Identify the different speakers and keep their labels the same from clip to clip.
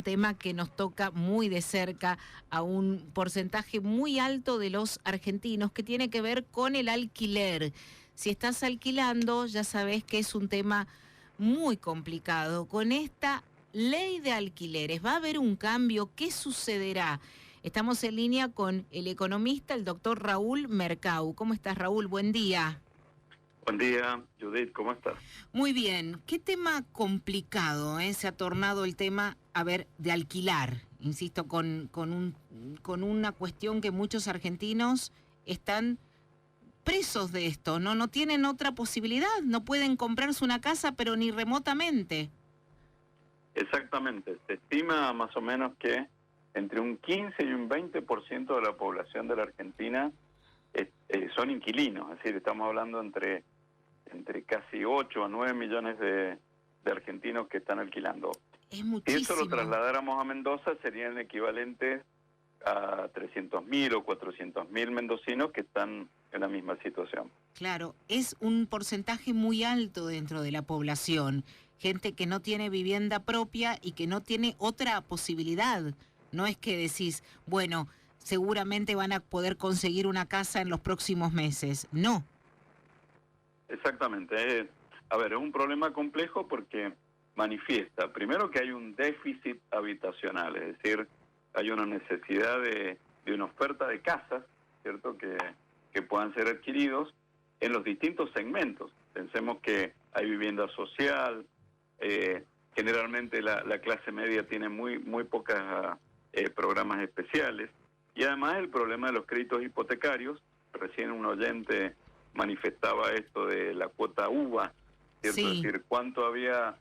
Speaker 1: tema que nos toca muy de cerca a un porcentaje muy alto de los argentinos, que tiene que ver con el alquiler. Si estás alquilando, ya sabés que es un tema muy complicado. Con esta ley de alquileres, ¿va a haber un cambio? ¿Qué sucederá? Estamos en línea con el economista, el doctor Raúl Mercau. ¿Cómo estás, Raúl? Buen día.
Speaker 2: Buen día, Judith, ¿cómo estás?
Speaker 1: Muy bien. Qué tema complicado, ¿eh? Se ha tornado el tema, de alquilar. Insisto, con una cuestión que muchos argentinos están presos de esto, ¿no? No tienen otra posibilidad, no pueden comprarse una casa, pero ni remotamente.
Speaker 2: Exactamente, se estima más o menos que entre un 15 y un 20% de la población de la Argentina son inquilinos, es decir, estamos hablando entre casi 8 a 9 millones de argentinos que están alquilando.
Speaker 1: Es muchísimo.
Speaker 2: Si eso lo trasladáramos a Mendoza, serían equivalentes a 300.000 o 400.000 mendocinos que están en la misma situación.
Speaker 1: Claro, es un porcentaje muy alto dentro de la población, gente que no tiene vivienda propia y que no tiene otra posibilidad. No es que decís, bueno, seguramente van a poder conseguir una casa en los próximos meses. No.
Speaker 2: Exactamente. Es un problema complejo porque manifiesta, primero, que hay un déficit habitacional, es decir, hay una necesidad de una oferta de casas, ¿cierto?, que puedan ser adquiridos en los distintos segmentos. Pensemos que hay vivienda social, generalmente la clase media tiene muy pocos programas especiales, y además el problema de los créditos hipotecarios. Recién un oyente manifestaba esto de la cuota UVA, ¿cierto?
Speaker 1: Sí.
Speaker 2: Es decir, cuánto había,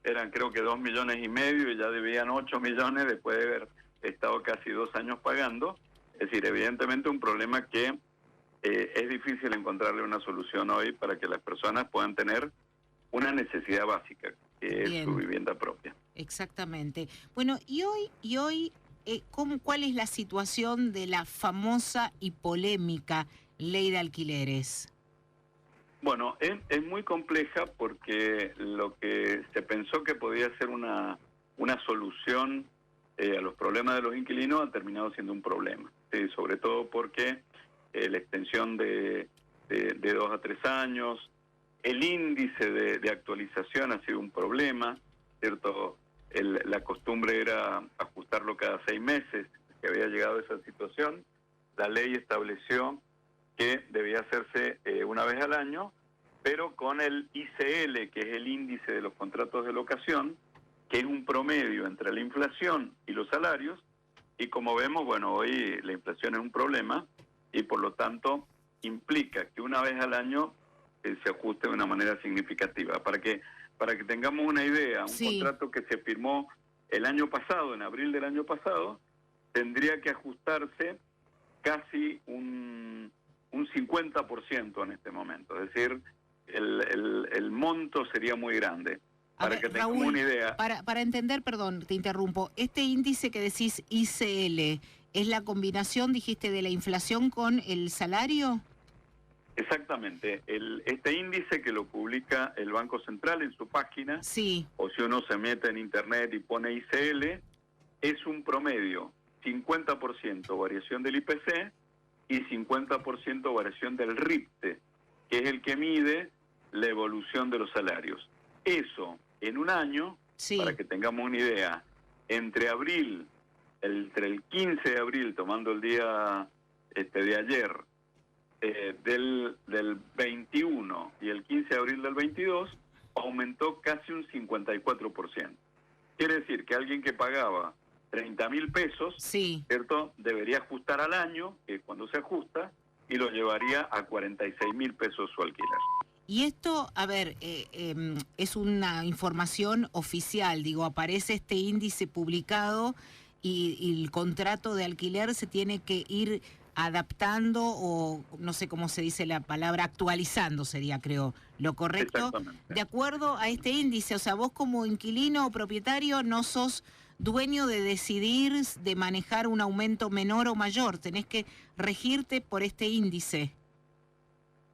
Speaker 2: eran creo que 2,5 millones y ya debían 8 millones después de haber estado casi 2 años pagando. Es decir, evidentemente un problema que es difícil encontrarle una solución hoy para que las personas puedan tener una necesidad básica, que es su vivienda propia.
Speaker 1: Exactamente. Bueno, y hoy ¿cuál es la situación de la famosa y polémica ley de alquileres?
Speaker 2: Bueno, es muy compleja porque lo que se pensó que podía ser una solución a los problemas de los inquilinos ha terminado siendo un problema, ¿sí? Sobre todo porque la extensión de 2 a 3 años, el índice de actualización ha sido un problema, ¿cierto? La costumbre era ajustarlo cada 6 meses, que había llegado a esa situación. La ley estableció que debía hacerse una vez al año, pero con el ICL, que es el índice de los contratos de locación, que es un promedio entre la inflación y los salarios, y como vemos, bueno, hoy la inflación es un problema, y por lo tanto implica que una vez al año se ajuste de una manera significativa. Para que tengamos una idea, un contrato que se firmó el año pasado, en abril del año pasado, tendría que ajustarse casi un 50% en este momento. Es decir, el monto sería muy grande. Para que tengamos
Speaker 1: Raúl,
Speaker 2: una idea.
Speaker 1: Para entender, perdón, te interrumpo, este índice que decís ICL, ¿es la combinación, dijiste, de la inflación con el salario?
Speaker 2: Exactamente. Este índice, que lo publica el Banco Central en su página,
Speaker 1: sí,
Speaker 2: o si uno se mete en internet y pone ICL, es un promedio, 50% variación del IPC y 50% variación del RIPTE, que es el que mide la evolución de los salarios. Eso, en un año, para que tengamos una idea, entre el 15 de abril, tomando el día de ayer, del 21 y el 15 de abril del 22, aumentó casi un 54%. Quiere decir que alguien que pagaba 30.000 pesos, ¿cierto?, debería ajustar al año, que es cuando se ajusta, y lo llevaría a 46.000 pesos su alquiler.
Speaker 1: Y esto, es una información oficial, digo, aparece este índice publicado y el contrato de alquiler se tiene que ir adaptando, o no sé cómo se dice la palabra, actualizando sería, creo, lo correcto, de acuerdo a este índice. O sea, vos como inquilino o propietario no sos dueño de decidir, de manejar un aumento menor o mayor, tenés que regirte por este índice.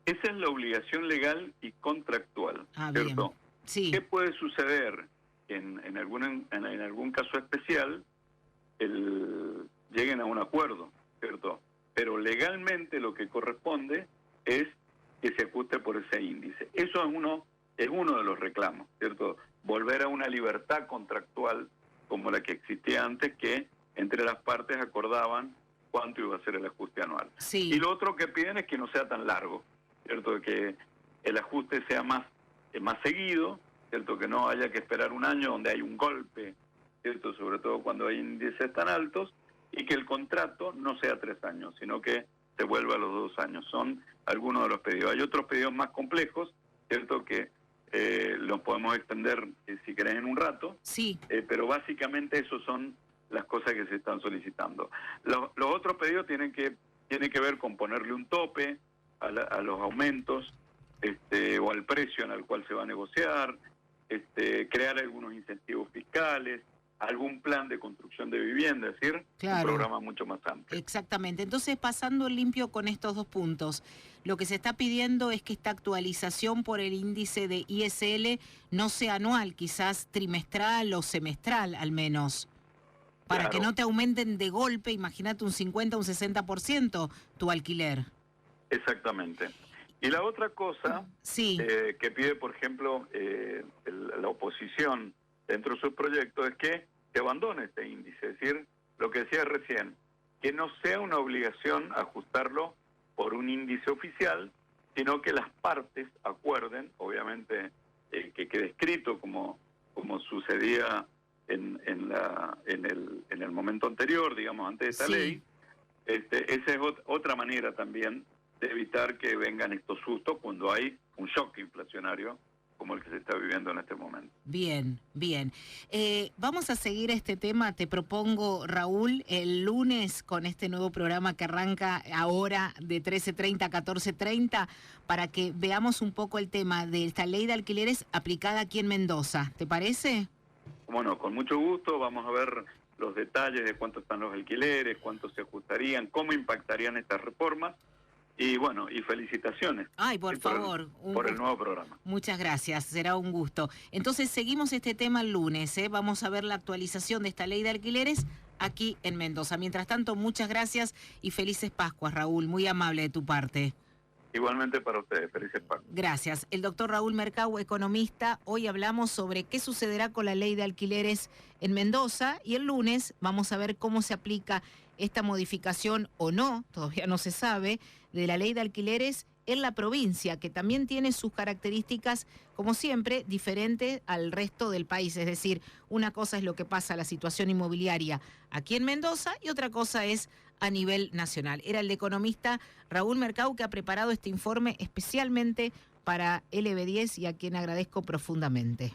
Speaker 2: Esa es la obligación legal y contractual, ¿cierto?
Speaker 1: Bien. Sí.
Speaker 2: ¿Qué puede suceder? que en algún caso especial lleguen a un acuerdo, ¿cierto? Pero legalmente lo que corresponde es que se ajuste por ese índice. Eso es uno de los reclamos, ¿cierto? Volver a una libertad contractual como la que existía antes, que entre las partes acordaban cuánto iba a ser el ajuste anual.
Speaker 1: Sí.
Speaker 2: Y lo otro que piden es que no sea tan largo, ¿cierto? Que el ajuste sea más seguido, ¿cierto? Que no haya que esperar un año donde hay un golpe, ¿cierto? Sobre todo cuando hay índices tan altos, y que el contrato no sea 3 años, sino que se vuelva a los 2 años. Son algunos de los pedidos. Hay otros pedidos más complejos, ¿cierto? Que los podemos extender, si querés, en un rato.
Speaker 1: Sí.
Speaker 2: Pero básicamente esos son las cosas que se están solicitando. Los otros pedidos tienen que ver con ponerle un tope a los aumentos, o al precio en el cual se va a negociar, crear algunos incentivos fiscales, algún plan de construcción de vivienda, es decir,
Speaker 1: claro,
Speaker 2: un programa mucho más amplio.
Speaker 1: Exactamente. Entonces, pasando limpio con estos 2 puntos, lo que se está pidiendo es que esta actualización por el índice de ISL no sea anual, quizás trimestral o semestral al menos, para
Speaker 2: Claro.
Speaker 1: que no te aumenten de golpe, imagínate un 50, un 60% tu alquiler.
Speaker 2: Exactamente. Y la otra cosa
Speaker 1: Sí.
Speaker 2: que pide, por ejemplo, la oposición dentro de sus proyectos es que se abandone este índice. Es decir, lo que decía recién, que no sea una obligación ajustarlo por un índice oficial, sino que las partes acuerden, obviamente, que quede escrito como sucedía en el momento anterior, digamos, antes de esta
Speaker 1: Sí.
Speaker 2: ley. Esa es otra manera también de evitar que vengan estos sustos cuando hay un shock inflacionario como el que se está viviendo en este momento.
Speaker 1: Bien, bien. Vamos a seguir este tema. Te propongo, Raúl, el lunes con este nuevo programa que arranca ahora de 13:30 a 14:30 para que veamos un poco el tema de esta ley de alquileres aplicada aquí en Mendoza. ¿Te parece?
Speaker 2: Bueno, con mucho gusto vamos a ver los detalles de cuánto están los alquileres, cuánto se ajustarían, cómo impactarían estas reformas. Y bueno, y felicitaciones.
Speaker 1: Ay, por favor.
Speaker 2: Por el nuevo programa.
Speaker 1: Muchas gracias, será un gusto. Entonces seguimos este tema el lunes, ¿eh? Vamos a ver la actualización de esta ley de alquileres aquí en Mendoza. Mientras tanto, muchas gracias y felices Pascuas, Raúl. Muy amable de tu parte.
Speaker 2: Igualmente para ustedes, felices Pascuas.
Speaker 1: Gracias. El doctor Raúl Mercado, economista. Hoy hablamos sobre qué sucederá con la ley de alquileres en Mendoza y el lunes vamos a ver cómo se aplica esta modificación o no, todavía no se sabe, de la ley de alquileres en la provincia, que también tiene sus características, como siempre, diferentes al resto del país. Es decir, una cosa es lo que pasa, la situación inmobiliaria aquí en Mendoza, y otra cosa es a nivel nacional. Era el economista Raúl Mercado que ha preparado este informe especialmente para LB10 y a quien agradezco profundamente.